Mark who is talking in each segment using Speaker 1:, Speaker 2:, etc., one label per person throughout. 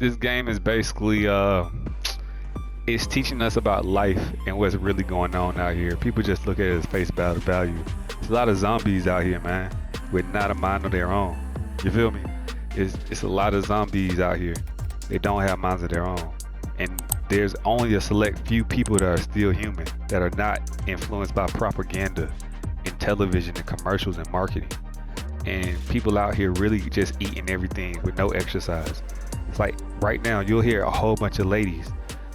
Speaker 1: This game is basically it's teaching us about life and what's really going on out here. People just look at it as face value. There's a lot of zombies out here, man, with not a mind of their own. You feel me? It's a lot of zombies out here. They don't have minds of their own. And there's only a select few people that are still human, that are not influenced by propaganda and television and commercials and marketing. And people out here really just eating everything with no exercise. It's like right now you'll hear a whole bunch of ladies,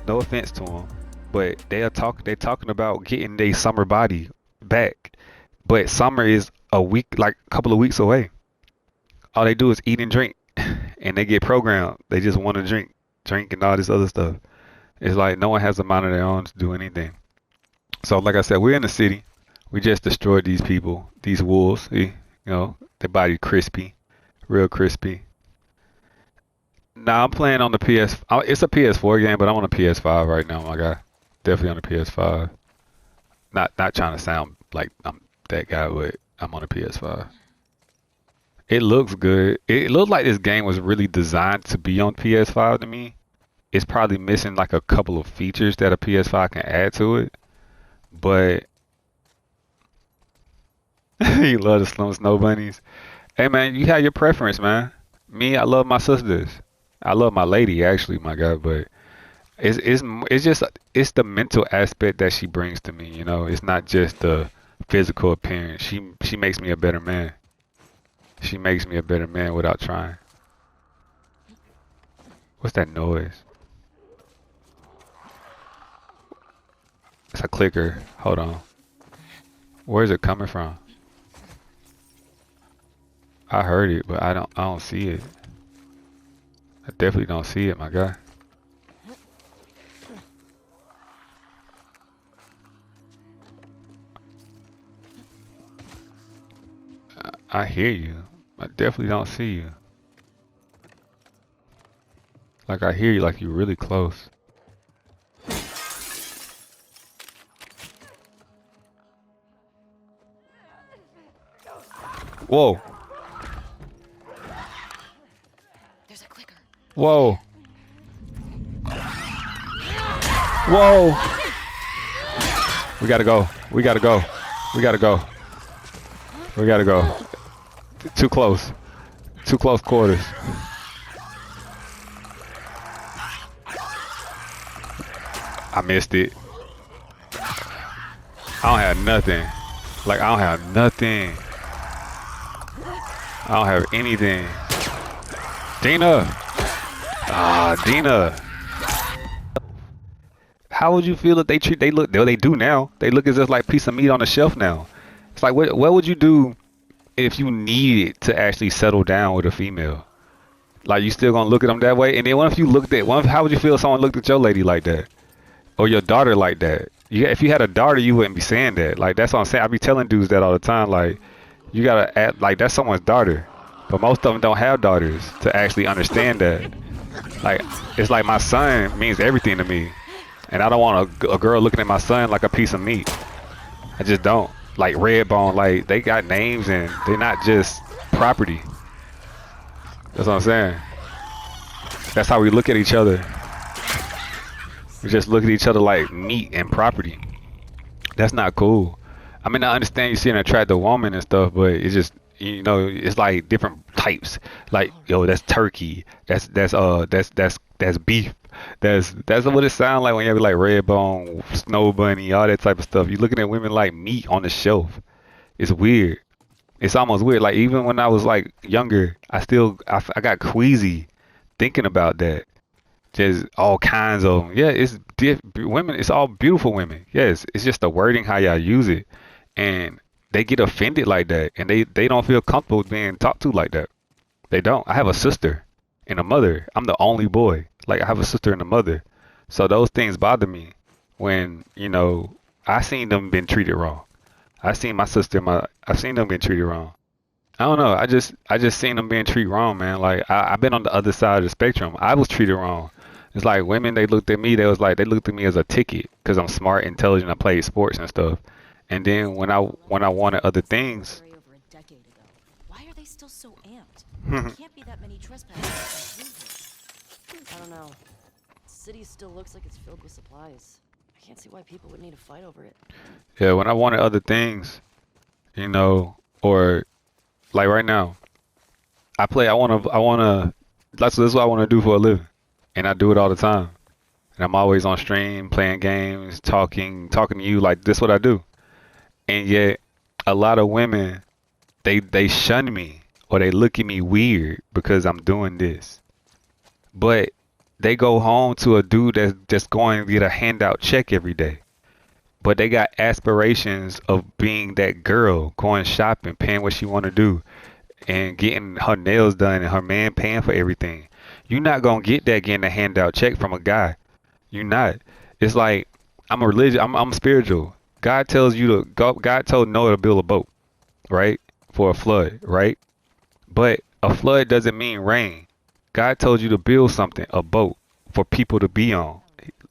Speaker 1: no offense to them, but they're talking about getting their summer body back. But summer is a week, like a couple of weeks away. All they do is eat and drink, and they get programmed. They just want to drink and all this other stuff. It's like no one has a mind of their own to do anything. So like I said, we're in the city. We just destroyed these people, these wolves. See, their body crispy, real crispy. Nah, I'm playing on the PS. It's a PS4 game, but I'm on a PS5 right now, my guy. Definitely on the PS5. Not trying to sound like I'm that guy, but I'm on a PS5. It looks good. It looks like this game was really designed to be on PS5 to me. It's probably missing like a couple of features that a PS5 can add to it. But you love the snow bunnies. Hey man, you have your preference, man. Me, I love my sisters. I love my lady actually, my guy, but it's just it's the mental aspect that she brings to me, It's not just the physical appearance. She makes me a better man. She makes me a better man without trying. What's that noise? It's a clicker. Hold on. Where is it coming from? I heard it, but I don't see it. I definitely don't see it, my guy. I hear you. I definitely don't see you. Like I hear you, like you're really close. Whoa.
Speaker 2: There's a clicker.
Speaker 1: Whoa. Whoa. We gotta go. We gotta go. We gotta go. We gotta go. Too close. Too close quarters. I missed it. I don't have nothing. Like, I don't have nothing. I don't have anything. Dina! Ah, Dina! How would you feel if they do now. They look as if like piece of meat on the shelf now. It's like, what would you do if you needed to actually settle down with a female? Like, you still gonna look at them that way? And then what if you how would you feel if someone looked at your lady like that? Or your daughter like that? If you had a daughter, you wouldn't be saying that. Like, that's what I'm saying. I be telling dudes that all the time. Like, you gotta act like that's someone's daughter. But most of them don't have daughters to actually understand that. Like, it's like my son means everything to me. And I don't want a girl looking at my son like a piece of meat. I just don't. Like Redbone, like they got names and they're not just property. That's what I'm saying. That's how we look at each other. We just look at each other like meat and property. That's not cool. I mean, I understand you see an attractive woman and stuff, but it's just, it's like different types. Like, yo, that's turkey. That's beef. That's what it sounds like when you have like Redbone, Snow Bunny, all that type of stuff. You're looking at women like meat on the shelf. It's weird. It's almost weird. Like, even when I was like younger, I got queasy thinking about that. Just all kinds of them. Yeah, women. It's all beautiful women. Yes, it's just the wording how y'all use it, and they get offended like that, and they don't feel comfortable being talked to like that. They don't. I have a sister and a mother. I'm the only boy. Like, I have a sister and a mother, so those things bother me when I seen them being treated wrong. I seen my sister, I've seen them being treated wrong. I don't know. I just seen them being treated wrong, man. Like, I've been on the other side of the spectrum. I was treated wrong. It's like women, they looked at me, they looked at me as a ticket because I'm smart, intelligent, I played sports and stuff. And then when I wanted other things,
Speaker 2: Over a decade ago. Why are they still so amped? There can't be that many trespassers.
Speaker 3: don't know. The city still looks like it's filled with supplies. I can't see why people would need to fight over it.
Speaker 1: Yeah, when I wanted other things, you know, or like right now, this is what I want to do for a living. And I do it all the time. And I'm always on stream, playing games, talking to you, like this what I do. And yet a lot of women, they shun me or they look at me weird because I'm doing this. But they go home to a dude that's just going to get a handout check every day. But they got aspirations of being that girl, going shopping, paying what she want to do, and getting her nails done, and her man paying for everything. You're not gonna get that getting a handout check from a guy. You're not. It's like I'm a religious. I'm spiritual. God tells you to go. God told Noah to build a boat, right, for a flood, right? But a flood doesn't mean rain. God told you to build something, a boat, for people to be on.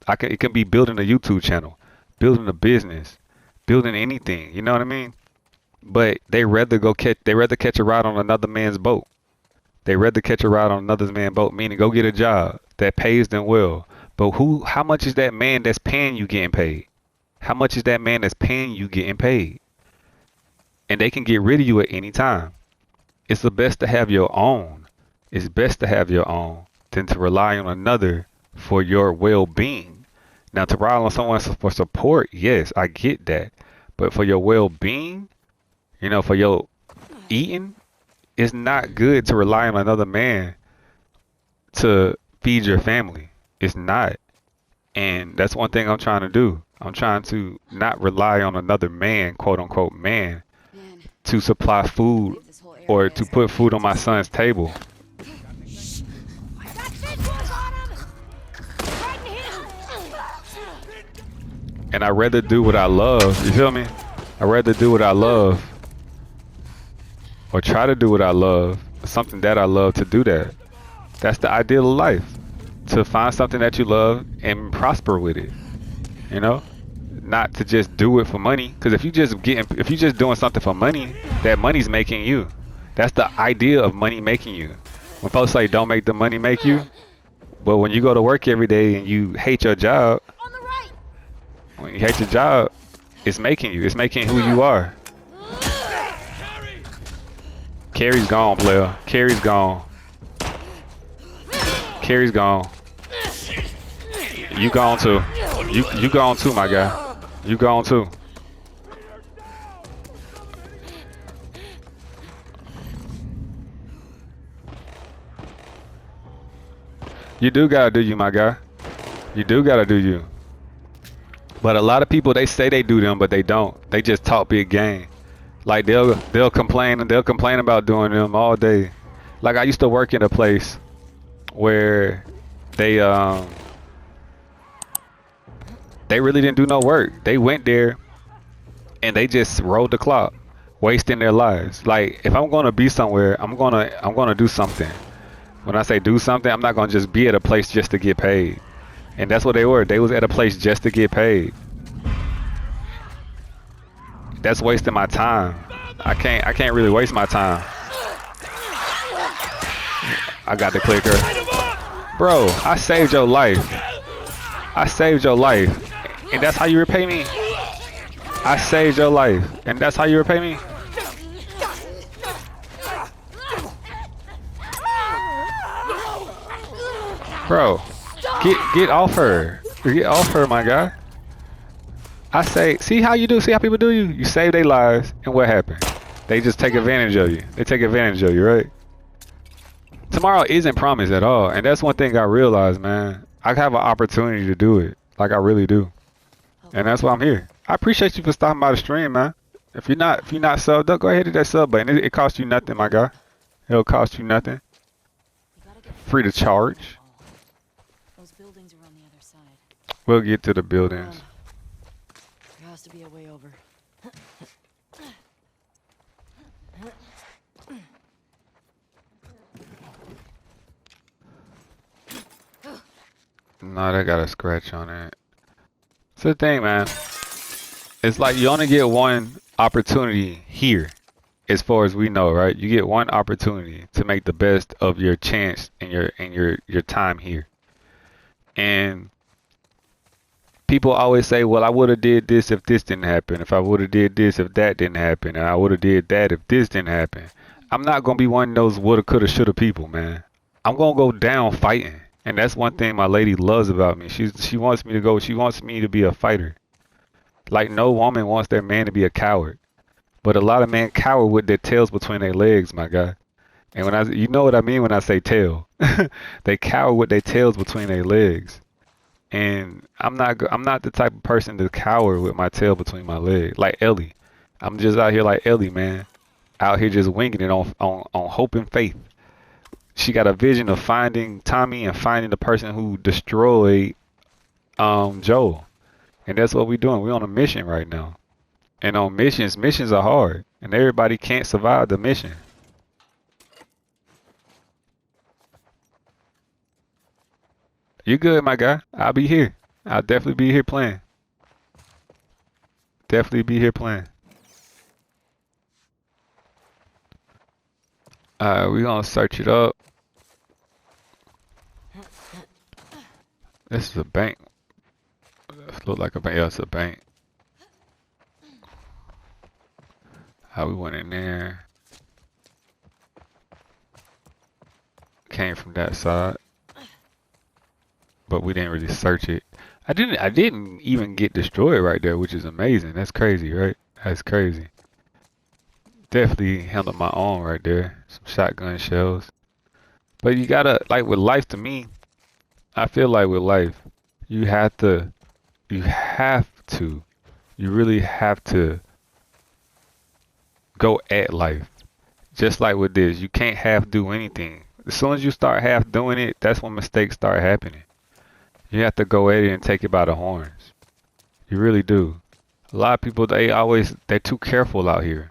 Speaker 1: It can be building a YouTube channel, building a business, building anything. You know what I mean? But they rather catch a ride on another man's boat. They rather catch a ride on another man's boat, meaning go get a job that pays them well. But how much is that man that's paying you getting paid? How much is that man that's paying you getting paid? And they can get rid of you at any time. It's the best to have your own. It's best to have your own than to rely on another for your well-being. Now, to rely on someone for support, yes, I get that. But for your well-being, you know, for your eating, it's not good to rely on another man to feed your family. It's not. And that's one thing I'm trying to do. I'm trying to not rely on another man, quote unquote man,
Speaker 2: Man,
Speaker 1: to supply food
Speaker 2: this whole area
Speaker 1: or
Speaker 2: is
Speaker 1: to put food on my son's table.
Speaker 2: got visuals on him! Right in him!
Speaker 1: And I'd rather do what I love. You feel me? I'd rather do what I love or try to do what I love, something that I love to do that. That's the ideal of life. To find something that you love and prosper with it. You know? Not to just do it for money. Because if you just doing something for money, that money's making you. That's the idea of money making you. When folks say don't make the money make you, but when you go to work every day and you hate your job,
Speaker 2: On the right!
Speaker 1: when you hate your job, it's making you. It's making who you are. Carrie's gone, player. Carrie's gone. Carrie's gone. You gone too. You gone too, my guy. You gone too. You do gotta do you, my guy. You do gotta do you. But a lot of people, they say they do them, but they don't. They just talk big game. Like they'll complain about doing them all day. Like I used to work in a place where they really didn't do no work. They went there and they just rode the clock, wasting their lives. Like if I'm gonna be somewhere, I'm gonna do something. When I say do something, I'm not gonna just be at a place just to get paid. And that's what they were. They was at a place just to get paid. That's wasting my time. I can't really waste my time. I got the clicker. Bro, I saved your life. I saved your life. And that's how you repay me? I saved your life. And that's how you repay me? Bro, get off her. Get off her, my guy. I say, see how you do? See how people do you? You save their lives, and what happened? They just take advantage of you. They take advantage of you, right? Tomorrow isn't promised at all, and that's one thing I realized, man. I have an opportunity to do it, like I really do, and that's why I'm here. I appreciate you for stopping by the stream, man. If you're not subbed up, go ahead and hit that sub button. It costs you nothing, my guy. It'll cost you nothing. Free to charge.
Speaker 2: Those buildings are on the other side.
Speaker 1: We'll get to the buildings.
Speaker 3: There has to be a way over.
Speaker 1: No, that got a scratch on it. It's the thing, man. It's like you only get one opportunity here, as far as we know, right? You get one opportunity to make the best of your chance and your time here. And people always say, well, I would have did this if this didn't happen. If I would have did this if that didn't happen. And I would have did that if this didn't happen. I'm not going to be one of those woulda, coulda, shoulda people, man. I'm going to go down fighting. And that's one thing my lady loves about me. She wants me to go. She wants me to be a fighter. Like no woman wants their man to be a coward. But a lot of men cower with their tails between their legs, my guy. And you know what I mean when I say tail. They cower with their tails between their legs. And I'm not the type of person to cower with my tail between my legs. Like Ellie. I'm just out here like Ellie, man. Out here just winging it on hope and faith. She got a vision of finding Tommy and finding the person who destroyed Joel. And that's what we're doing. We're on a mission right now. And on missions are hard. And everybody can't survive the mission. You good, my guy? I'll be here. I'll definitely be here playing. Definitely be here playing. Alright, we're gonna search it up. This is a bank. This look like a bank. Yeah, it's a bank. How we went in there. Came from that side. But we didn't really search it. I didn't even get destroyed right there, which is amazing. That's crazy, right? That's crazy. Definitely handled my own right there. Some shotgun shells. But you gotta, like with life to me, I feel like with life, you really have to go at life. Just like with this, you can't half do anything. As soon as you start half doing it, that's when mistakes start happening. You have to go at it and take it by the horns. You really do. A lot of people, they're too careful out here.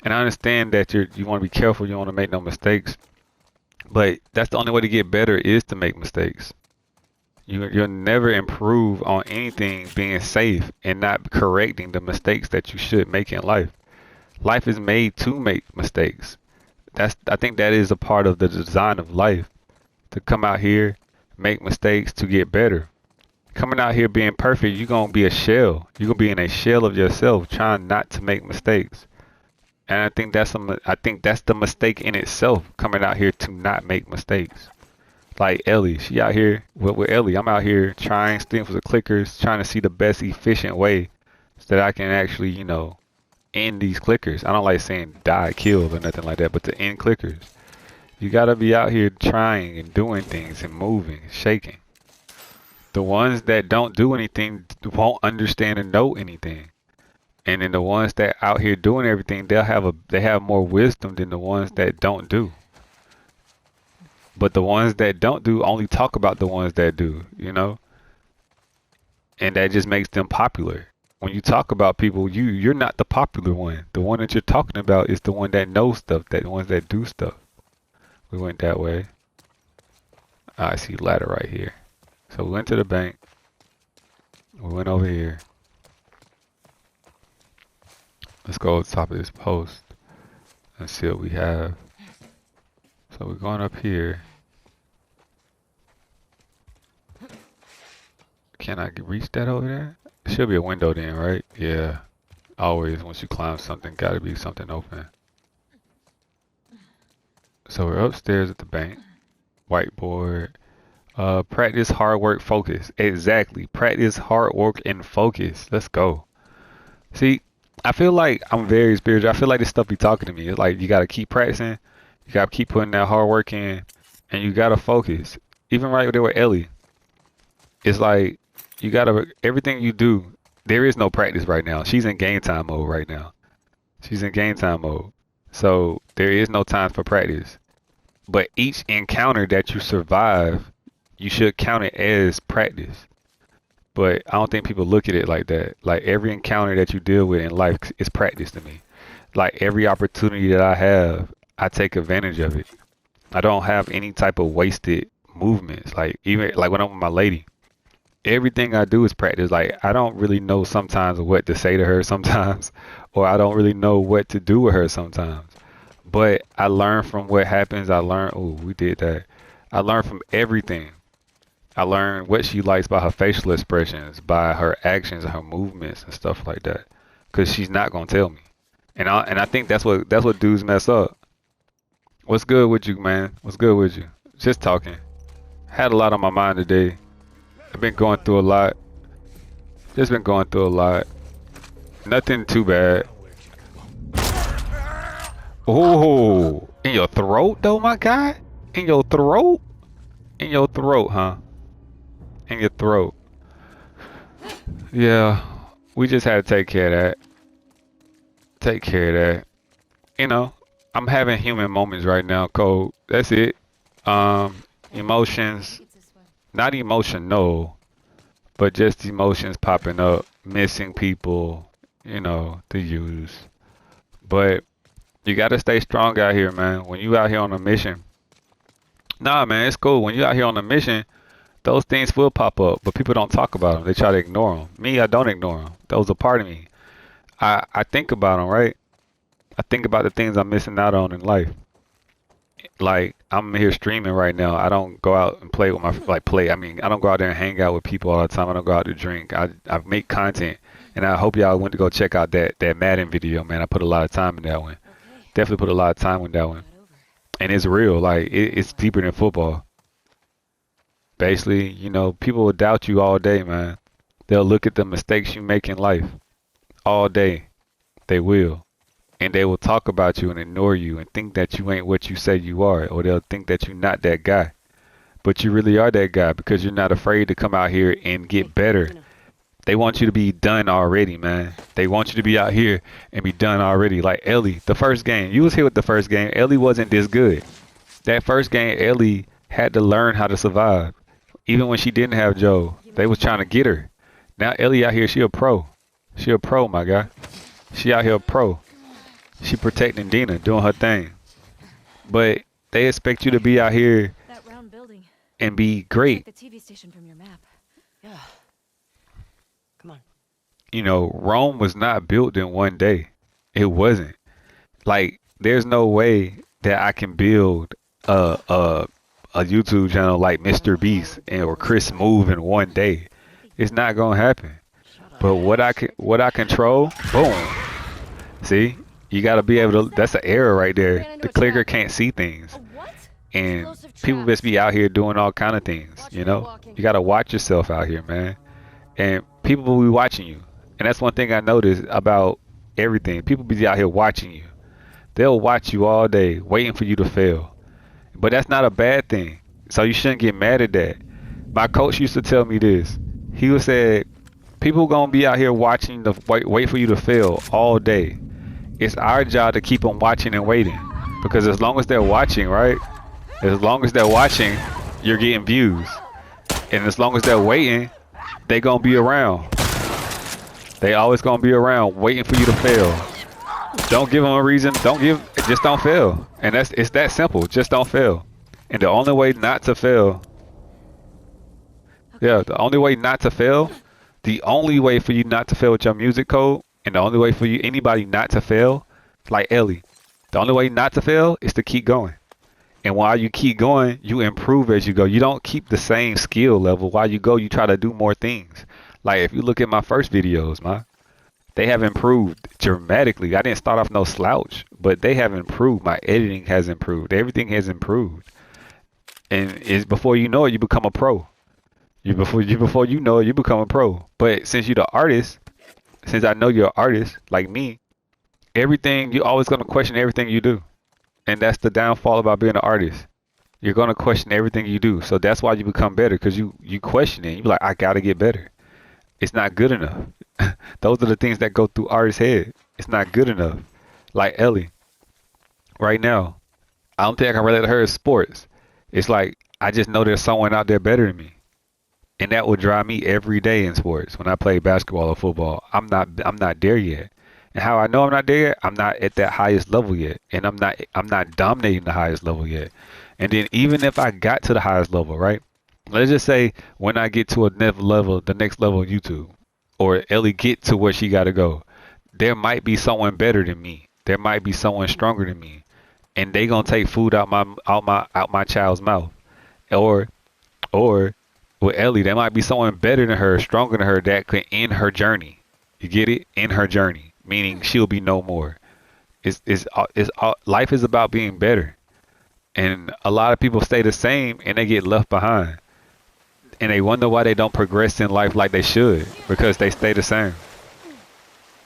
Speaker 1: And I understand that you want to be careful, you don't want to make no mistakes. But that's the only way to get better is to make mistakes. You'll never improve on anything being safe and not correcting the mistakes that you should make in life. Life is made to make mistakes. I think that is a part of the design of life. To come out here, make mistakes to get better. Coming out here being perfect, you're going to be a shell. You're going to be in a shell of yourself trying not to make mistakes. And I think that's the mistake in itself, coming out here to not make mistakes. Like Ellie, she out here with Ellie. I'm out here trying, stealing for the clickers, trying to see the best efficient way so that I can actually, end these clickers. I don't like saying die, kill, or nothing like that, but to end clickers. You gotta be out here trying and doing things and moving, shaking. The ones that don't do anything won't understand and know anything. And then the ones that out here doing everything, they have more wisdom than the ones that don't do. But the ones that don't do only talk about the ones that do, And that just makes them popular. When you talk about people, you're not the popular one. The one that you're talking about is the one that knows stuff, the ones that do stuff. We went that way. I see ladder right here. So we went to the bank. We went over here. Let's go to the top of this post and see what we have. So we're going up here. Can I reach that over there? There should be a window then, right? Yeah. Always, once you climb something, gotta be something open. So we're upstairs at the bank. Whiteboard. Practice, hard work, focus. Exactly. Practice, hard work, and focus. Let's go. See, I feel like I'm very spiritual. I feel like this stuff be talking to me. It's like you gotta keep practicing. You gotta keep putting that hard work in. And you gotta focus. Even right there with Ellie. It's like you gotta, everything you do, there is no practice right now. She's in game time mode right now. She's in game time mode. So there is no time for practice. But each encounter that you survive, you should count it as practice. But I don't think people look at it like that. Like every encounter that you deal with in life is practice to me. Like every opportunity that I have, I take advantage of it. I don't have any type of wasted movements. Like even like when I'm with my lady, everything I do is practice. Like I don't really know sometimes what to say to her sometimes, or I don't really know what to do with her sometimes. But I learn from what happens. I learn, oh, we did that. I learn from everything. I learned what she likes by her facial expressions, by her actions and her movements and stuff like that. Cause she's not gonna tell me. And I think that's what dudes mess up. What's good with you, man? What's good with you? Just talking. Had a lot on my mind today. I've been going through a lot. Just been going through a lot. Nothing too bad. Oh, in your throat though, my guy? In your throat? In your throat, huh? In your throat. Yeah, we just had to take care of that. Take care of that. You know, I'm having human moments right now, Cole. That's it. Emotions,
Speaker 2: It's this way.
Speaker 1: not emotional, but just emotions popping up, missing people, the use. But you gotta stay strong out here, man. When you out here on a mission, nah, man, it's cool. When you out here on a mission, those things will pop up, but people don't talk about them. They try to ignore them. Me, I don't ignore them. Those are part of me. I think about them, right? I think about the things I'm missing out on in life. Like I'm here streaming right now. I don't go out and play with my like play. I mean, I don't go out there and hang out with people all the time. I don't go out to drink. I make content, and I hope y'all went to go check out that Madden video, man. I put a lot of time in that one.
Speaker 3: Okay,
Speaker 1: Definitely put a lot of time in that one,
Speaker 3: got over.
Speaker 1: and it's real. Like it's deeper than football. Basically, people will doubt you all day, man. They'll look at the mistakes you make in life all day. They will. And they will talk about you and ignore you and think that you ain't what you say you are, or they'll think that you're not that guy. But you really are that guy because you're not afraid to come out here and
Speaker 3: Hey,
Speaker 1: get better.
Speaker 3: you know,
Speaker 1: They want you to be done already, man. They want you to be out here and be done already. Like Ellie, the first game. You was here with the first game. Ellie wasn't this good. That first game, Ellie had to learn how to survive. Even when she didn't have Joe, they was trying to get her. Now Ellie out here, she a pro. She a pro, my guy. She out here a pro. She protecting Dina, doing her thing. But they expect you to be out here
Speaker 2: That round building.
Speaker 1: and be
Speaker 2: Like
Speaker 1: great.
Speaker 2: the TV station from your map.
Speaker 3: yeah. Come on.
Speaker 1: Rome was not built in one day. It wasn't. Like, there's no way that I can build a YouTube channel like Mr. Beast or Chris Move in one day. It's not gonna happen.
Speaker 3: Shut up.
Speaker 1: But what I control, boom. See, you gotta be able to. That's an error right there. The clicker can't see things,
Speaker 3: A what?
Speaker 1: and
Speaker 3: Explosive
Speaker 1: people
Speaker 3: traps.
Speaker 1: just be out here doing all kind of things.
Speaker 3: Watch
Speaker 1: You
Speaker 3: where you're
Speaker 1: know,
Speaker 3: walking.
Speaker 1: you gotta watch yourself out here, man. And people will be watching you, and that's one thing I noticed about everything. People be out here watching you. They'll watch you all day, waiting for you to fail. But that's not a bad thing. So you shouldn't get mad at that. My coach used to tell me this. He would say, people gonna be out here watching the wait for you to fail all day. It's our job to keep them watching and waiting. Because as long as they're watching, right? As long as they're watching, you're getting views. And as long as they're waiting, they gonna be around. They always gonna be around waiting for you to fail. Don't give them a reason. Just don't fail. And it's that simple. Just don't fail. And the only way not to fail, yeah, the only way not to fail, the only way for you not to fail with your music code, and the only way for you anybody not to fail, like Ellie, the only way not to fail is to keep going. And while you keep going, you improve as you go. You don't keep the same skill level. While you go, you try to do more things. Like if you look at my first videos, they have improved dramatically. I didn't start off no slouch, but they have improved. My editing has improved. Everything has improved. And it's before you know it, you become a pro. Before you know it, you become a pro. But since you're the artist, since I know you're an artist like me, everything you're always gonna question everything you do. And that's the downfall about being an artist. You're gonna question everything you do. So that's why you become better, because you question it. You're like, I gotta get better. It's not good enough. Those are the things that go through artists' head. It's not good enough. Like Ellie, right now, I don't think I can relate to her as sports. It's like I just know there's someone out there better than me, and that would drive me every day in sports. When I play basketball or football, I'm not there yet. And how I know I'm not there yet, I'm not at that highest level yet, and I'm not dominating the highest level yet. And then even if I got to the highest level, right? Let's just say when I get to a next level, the next level of YouTube, or Ellie get to where she got to go, there might be someone better than me. There might be someone stronger than me, and they gonna take food out my child's mouth, or what with Ellie. There might be someone better than her, stronger than her that could end her journey. You get it? End her journey, meaning she'll be no more. Life is about being better, and a lot of people stay the same and they get left behind, and they wonder why they don't progress in life like they should because they stay the same.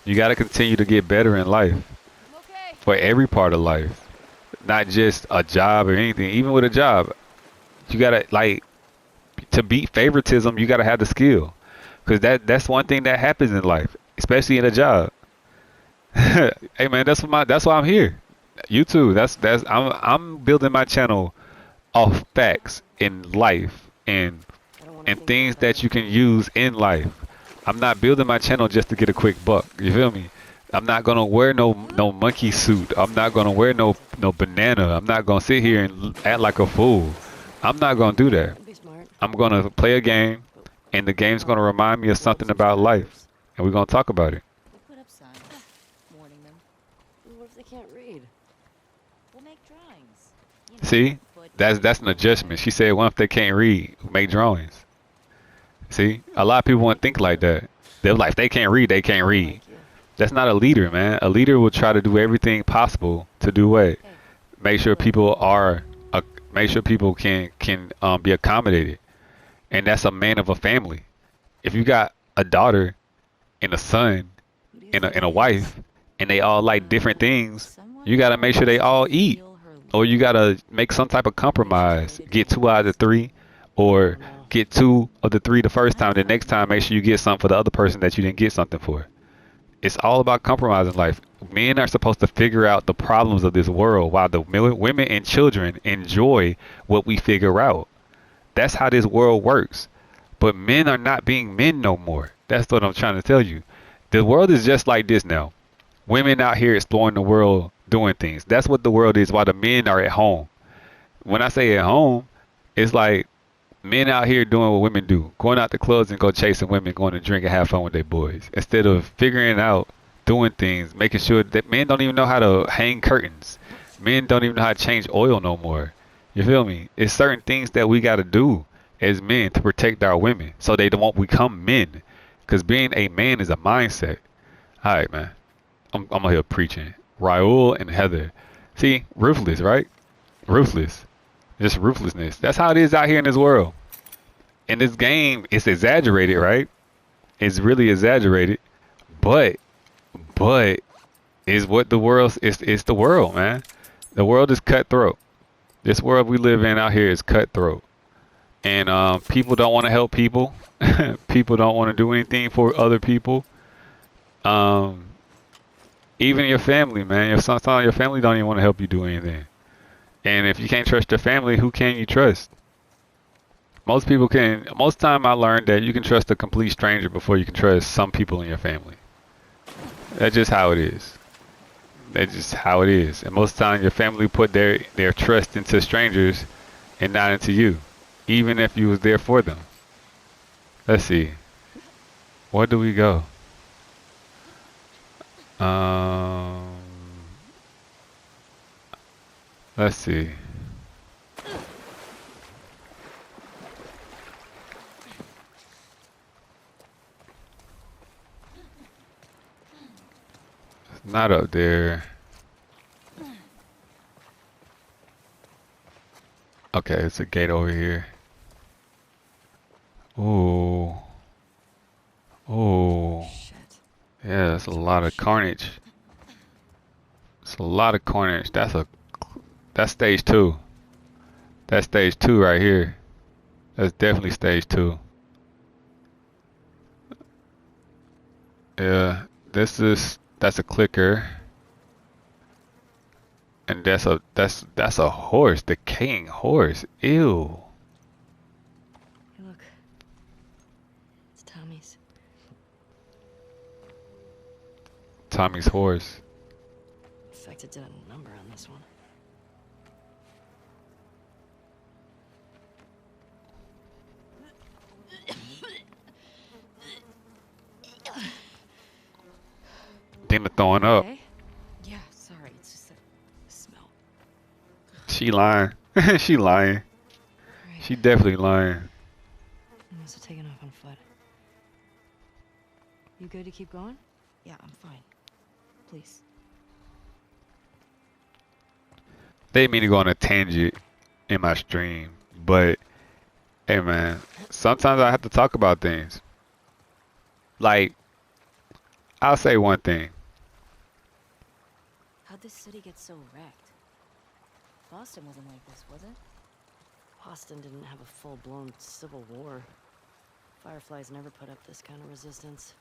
Speaker 1: You got to continue to get better in life
Speaker 2: I'm okay.
Speaker 1: for every part of life, not just a job or anything. Even with a job, you gotta like to beat favoritism. You gotta have the skill, because that's one thing that happens in life, especially in a job. Hey man, that's why I'm here. You too. I'm building my channel off facts in life
Speaker 3: I don't want to
Speaker 1: and
Speaker 3: think
Speaker 1: things
Speaker 3: about
Speaker 1: that you can use in life. I'm not building my channel just to get a quick buck. You feel me? I'm not gonna wear no monkey suit. I'm not gonna wear no banana. I'm not gonna sit here and act like a fool. I'm not gonna do that.
Speaker 3: Be smart.
Speaker 1: I'm gonna play a game, and the game's gonna remind me of something about life, and we're gonna talk about it.
Speaker 2: We'll put up signs warning them.
Speaker 3: What if they can't read?
Speaker 2: We'll make drawings. You know,
Speaker 1: See?
Speaker 2: but
Speaker 1: That's an adjustment. She said, "What if they can't read? Make drawings." See? A lot of people won't think like that. They're like, if they can't read, they can't read.
Speaker 3: Thank you.
Speaker 1: That's not a leader, man. A leader will try to do everything possible to do what? Make sure people make sure people can be accommodated, and that's a man of a family. If you got a daughter and a son
Speaker 3: Who do you
Speaker 1: and
Speaker 3: think
Speaker 1: a
Speaker 3: it
Speaker 1: wife,
Speaker 3: is?
Speaker 1: and they all like different things,
Speaker 2: someone
Speaker 1: you gotta make sure they all eat,
Speaker 2: feel her
Speaker 1: or you gotta make some type of compromise. Get 2 out of the 3, or get 2 of the 3 the first time. The next time, make sure you get something for the other person that you didn't get something for. It's all about compromising life. Men are supposed to figure out the problems of this world while the women and children enjoy what we figure out. That's how this world works. But men are not being men no more. That's what I'm trying to tell you. The world is just like this now. Women out here exploring the world, doing things. That's what the world is while the men are at home. When I say at home, it's like men out here doing what women do, going out to clubs and go chasing women, going to drink and have fun with their boys, instead of figuring out, doing things, making sure that men don't even know how to hang curtains. Men don't even know how to change oil no more. You feel me? It's certain things that we got to do as men to protect our women so they don't become men. Because being a man is a mindset. All right, man. I'm here preaching. Raul and Heather. See, ruthless, right? Ruthless. Just ruthlessness. That's how it is out here in this world. In this game, it's exaggerated, right? It's really exaggerated, but is what the world is. It's the world, man. The world is cutthroat. This world we live in out here is cutthroat, and people don't want to help people. People don't want to do anything for other people. Um, Even your family, man. Sometimes your family don't even want to help you do anything. And if you can't trust your family, who can you trust? Most people can. Most time I learned that you can trust a complete stranger before you can trust some people in your family. That's just how it is. That's just how it is. And most times your family put their trust into strangers and not into you, even if you was there for them. Let's see. Where do we go? Um, let's see. It's not up there. Okay, it's a gate over here. Ooh. Ooh.
Speaker 3: Shit.
Speaker 1: Yeah, that's a lot of carnage. It's a lot of carnage. That's stage 2. That's stage 2 right here. That's definitely stage 2. Yeah, that's a clicker, and that's a horse, decaying horse. Ew.
Speaker 3: Hey, look. It's Tommy's.
Speaker 1: Tommy's horse.
Speaker 3: Infected did a number on this one.
Speaker 1: Dina throwing up.
Speaker 3: Okay. Yeah, sorry. It's just the smell.
Speaker 1: She lying. She lying.
Speaker 3: Right.
Speaker 1: She definitely lying.
Speaker 3: He must have taken off on foot. You good to keep going?
Speaker 2: Yeah, I'm fine. Please.
Speaker 1: They didn't mean to go on a tangent in my stream, but hey man, sometimes I have to talk about things. Like, I'll say one thing.
Speaker 3: How'd this city get so wrecked?
Speaker 2: Boston wasn't like this, was it?
Speaker 3: Boston didn't have a full-blown civil war. Fireflies never put up this kind of resistance.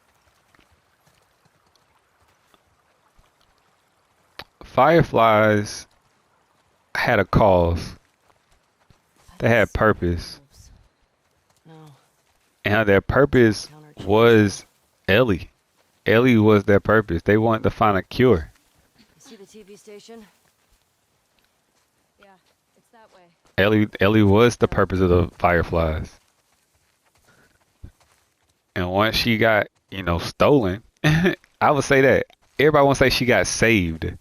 Speaker 1: Fireflies had a cause. They had purpose.
Speaker 3: No.
Speaker 1: And their purpose was Ellie. Ellie was their purpose. They wanted to find a cure.
Speaker 3: You see the TV station?
Speaker 2: Yeah, it's that way.
Speaker 1: Ellie was the purpose of the Fireflies. And once she got, stolen, I would say that. Everybody wants to say she got saved.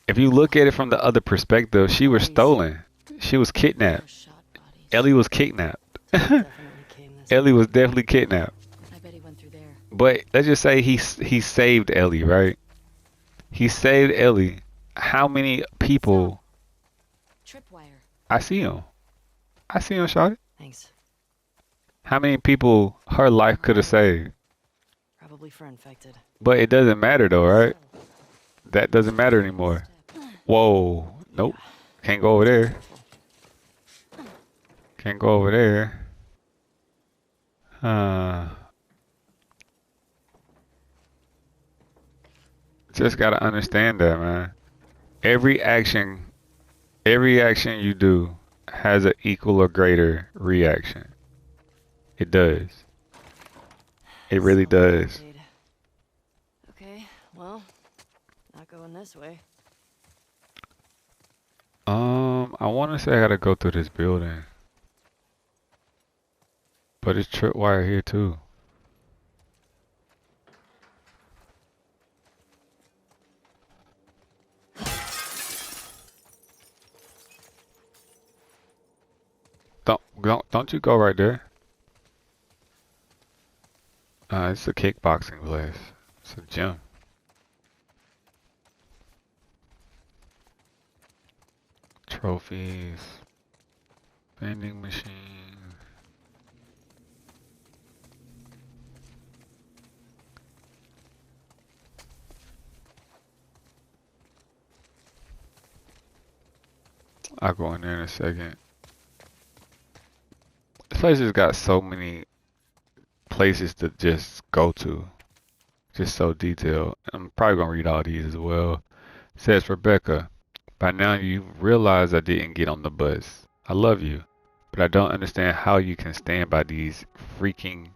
Speaker 1: If you look at it from the other perspective, she was stolen. She was kidnapped.
Speaker 3: Shot bodies.
Speaker 1: Ellie was kidnapped.
Speaker 3: Definitely came this
Speaker 1: Ellie was definitely kidnapped.
Speaker 2: I bet he went through there.
Speaker 1: But let's just say he saved Ellie, right? He saved Ellie. How many people?
Speaker 2: Tripwire.
Speaker 1: I see him. I see him, Shawty.
Speaker 3: Thanks.
Speaker 1: How many people her life could have saved?
Speaker 3: Probably for infected.
Speaker 1: But it doesn't matter though, right? That doesn't matter anymore. Whoa. Nope. Can't go over there. Can't go over there. Just gotta understand that, man. Every action you do has an equal or greater reaction. It does. It really does.
Speaker 3: Okay, well, not going this way.
Speaker 1: I want to say I gotta go through this building. But it's tripwire here too. Don't you go right there. It's a kickboxing place. It's a gym. Trophies. Vending machine. I'll go in there in a second. This place has got so many places to just go to. Just so detailed. I'm probably gonna read all these as well. Says Rebecca, by now you realize I didn't get on the bus. I love you, but I don't understand how you can stand by these freaking.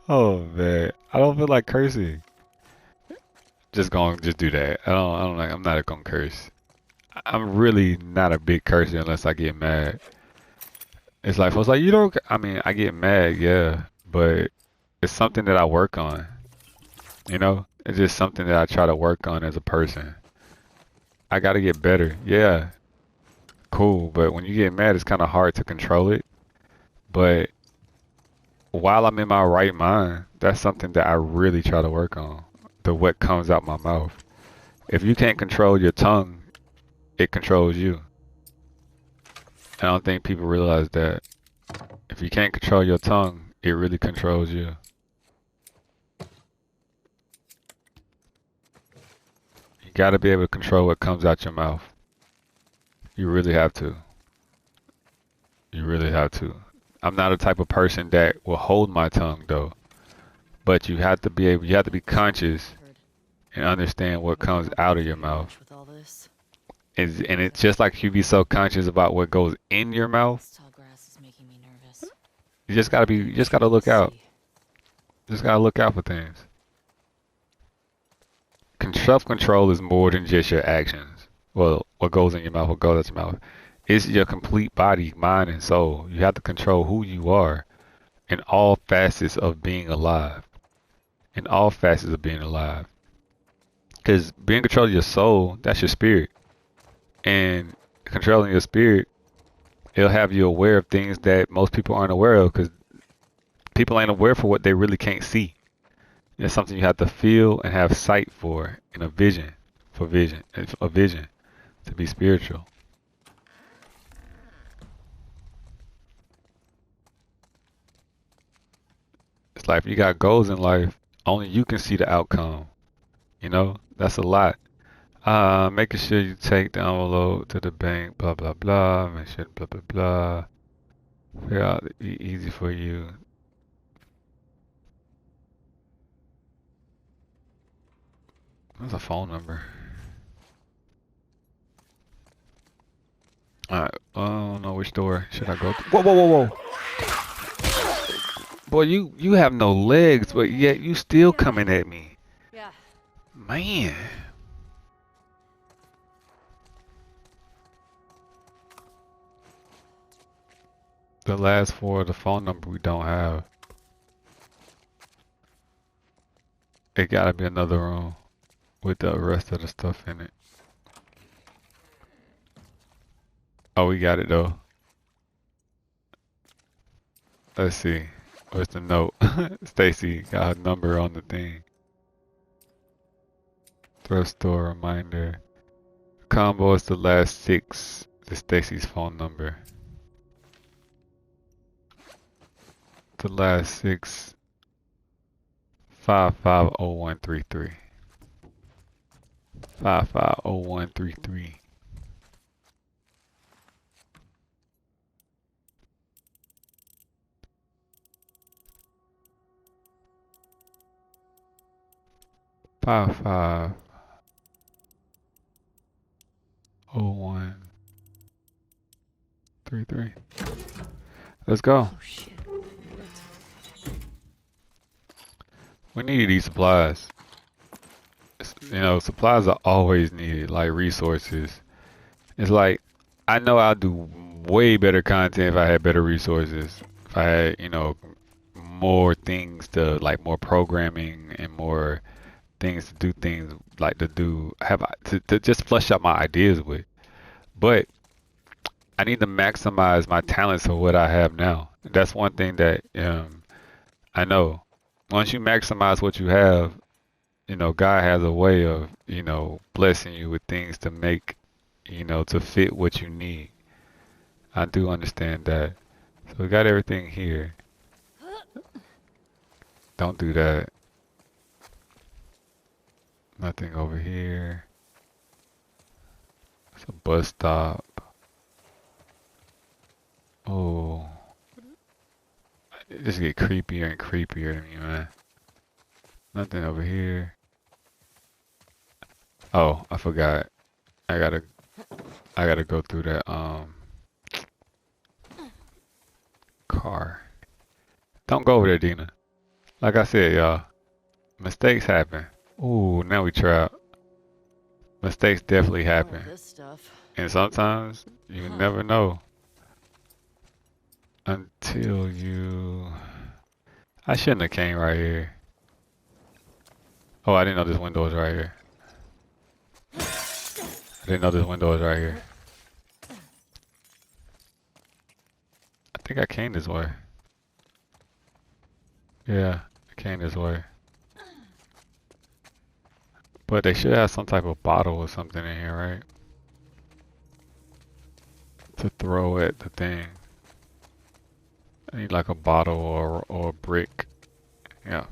Speaker 1: Oh man, I don't feel like cursing. Just do that. I'm not gonna curse. I'm really not a big cursor unless I get mad. It's like, you don't, I mean, I get mad, yeah, but it's something that I work on, It's just something that I try to work on as a person. I gotta get better, yeah, cool, but when you get mad, it's kind of hard to control it. But while I'm in my right mind, that's something that I really try to work on, what comes out my mouth. If you can't control your tongue, it controls you. I don't think people realize that. If you can't control your tongue, it really controls you. You gotta be able to control what comes out your mouth. You really have to. You really have to. I'm not a type of person that will hold my tongue though. But you have to be conscious and understand what comes out of your mouth.
Speaker 3: With all this.
Speaker 1: And it's just like you be so conscious about what goes in your mouth.
Speaker 2: This tall grass is making me nervous.
Speaker 1: You just gotta look out. Just gotta look out for things. Self-control is more than just your actions. Well, what goes in your mouth, what goes out your mouth. It's your complete body, mind, and soul. You have to control who you are in all facets of being alive. In all facets of being alive. Because being in control of your soul, that's your spirit. And controlling your spirit It'll have you aware of things that most people aren't aware of because people ain't aware for what they really can't see. It's something you have to feel and have sight for and a vision for vision, a vision to be spiritual. It's like if you got goals in life, only you can see the outcome. You know, that's a lot. Making sure you take the envelope to the bank, blah blah blah. Make sure blah blah blah. Figure out easy for you. What's a phone number? Alright, I don't know which door should I go to. Whoa, whoa, whoa, whoa! Boy, you have no legs, but yet you still coming at me.
Speaker 3: Yeah.
Speaker 1: Man. The last four of the phone number we don't have. It gotta be another room with the rest of the stuff in it. Oh, we got it though. Let's see. What's the note? Stacy got her number on the thing. Thrift store reminder. Combo is the last six. It's Stacy's phone number. The last six. 550133. 550133. Five 0133. Let's go.
Speaker 3: Oh shit.
Speaker 1: We need these supplies. You know, supplies are always needed, like resources. It's like, I know I'll do way better content if I had better resources. If I had, you know, more things to, like more programming and more things to do things like to do, to just flush out my ideas with. But I need to maximize my talents for what I have now. That's one thing that I know. Once you maximize what you have, you know, God has a way of, you know, blessing you with things to make, you know, to fit what you need. I do understand that. So we got everything here. Don't do that. Nothing over here. It's a bus stop. Oh. It just get creepier and creepier to me, man. Nothing over here. Oh, I forgot. I gotta go through that car. Don't go over there, Dina. Like I said, y'all, mistakes happen. Ooh, now we trapped. Mistakes definitely happen.
Speaker 3: This stuff.
Speaker 1: And sometimes you never know until you... I shouldn't have came right here. Oh, I didn't know this window was right here. I didn't know this window was right here. I think I came this way. Yeah, I came this way. But they should have some type of bottle or something in here, right? To throw at the thing. I need like a bottle or a brick. Yeah.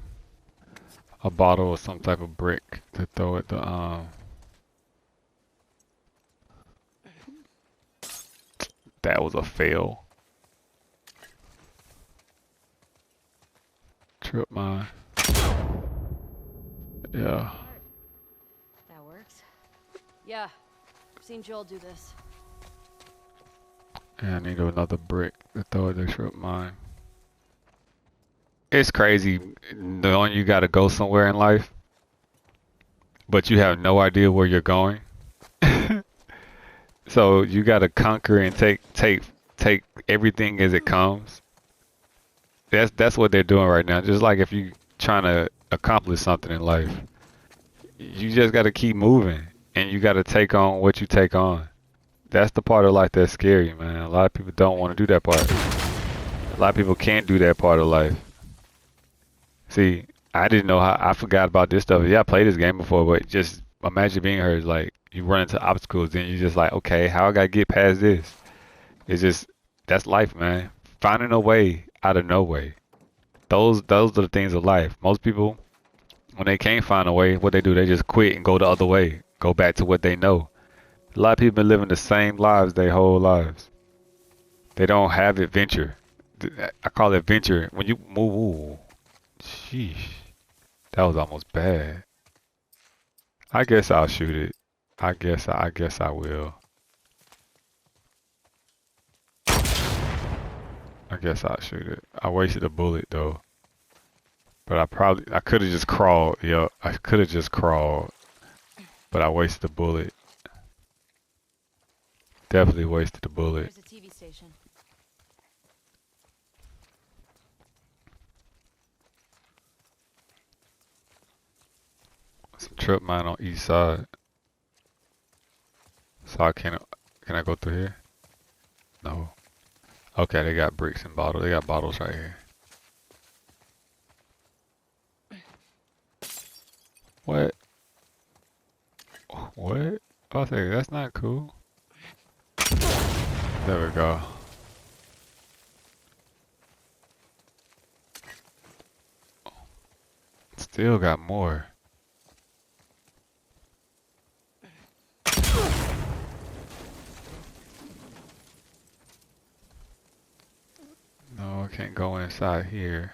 Speaker 1: A bottle or some type of brick to throw at the That was a fail. Trip mine. Yeah.
Speaker 3: That works. Yeah. I've seen Joel do this.
Speaker 1: And I need another brick to throw at the trip mine. It's crazy knowing you gotta go somewhere in life, but you have no idea where you're going. So you gotta conquer and take everything as it comes. That's what they're doing right now. Just like if you trying to accomplish something in life, you just gotta keep moving and you gotta take on what you take on. That's the part of life that's scary, man. A lot of people don't want to do that part. A lot of people can't do that part of life. See, I didn't know how. I forgot about this stuff. Yeah, I played this game before, but just imagine being her. Like you run into obstacles, then you're just like, okay, how I gotta get past this? It's just that's life, man. Finding a way out of no way. Those are the things of life. Most people, when they can't find a way, what they do, they just quit and go the other way. Go back to what they know. A lot of people been living the same lives their whole lives. They don't have adventure. I call it adventure when you move. Ooh, sheesh, that was almost bad. I guess I'll shoot it. I guess I will. I guess I'll shoot it. I wasted a bullet though. But I could have just crawled. Yeah, I could have just crawled. But I wasted a bullet. Definitely wasted a bullet.
Speaker 2: There's a TV station.
Speaker 1: Some trip mine on east side. So can I go through here? No. Okay, they got bricks and bottles. They got bottles right here. What? What? I was like, that's not cool. There we go. Still got more. No, I can't go inside here.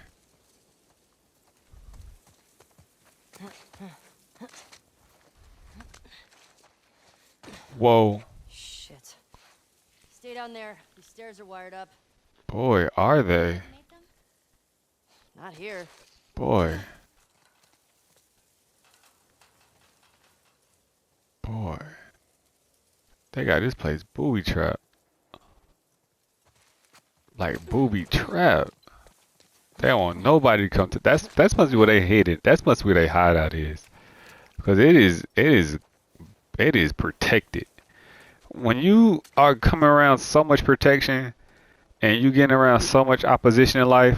Speaker 1: Whoa.
Speaker 3: Shit. Stay down there. These stairs are wired up.
Speaker 1: Boy, are they?
Speaker 2: Made them?
Speaker 3: Not here.
Speaker 1: Boy. Boy. They got this place booby trap. Like booby trap. They don't want nobody to come to. That's must be where they hid it. That's must be where they hideout is. Because it is protected. When you are coming around so much protection and you getting around so much opposition in life,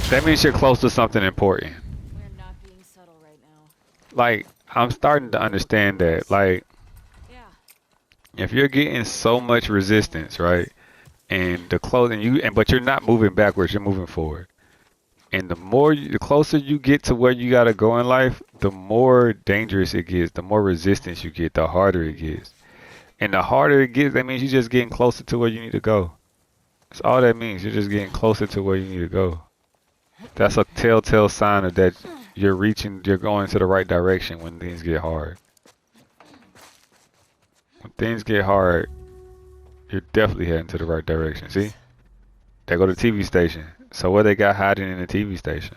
Speaker 1: that means you're close to something important.
Speaker 2: We're not being subtle right now.
Speaker 1: Like, I'm starting to understand that. Like,
Speaker 2: Yeah.
Speaker 1: if you're getting so much resistance, right? And the clothing but you're not moving backwards, you're moving forward. And the closer you get to where you gotta go in life, the more dangerous it gets, the more resistance you get, the harder it gets. And the harder it gets, that means you're just getting closer to where you need to go. That's all that means. You're just getting closer to where you need to go. That's a telltale sign of that you're going to the right direction when things get hard. When things get hard, you're definitely heading to the right direction. See? They go to the TV station. So what they got hiding in the TV station?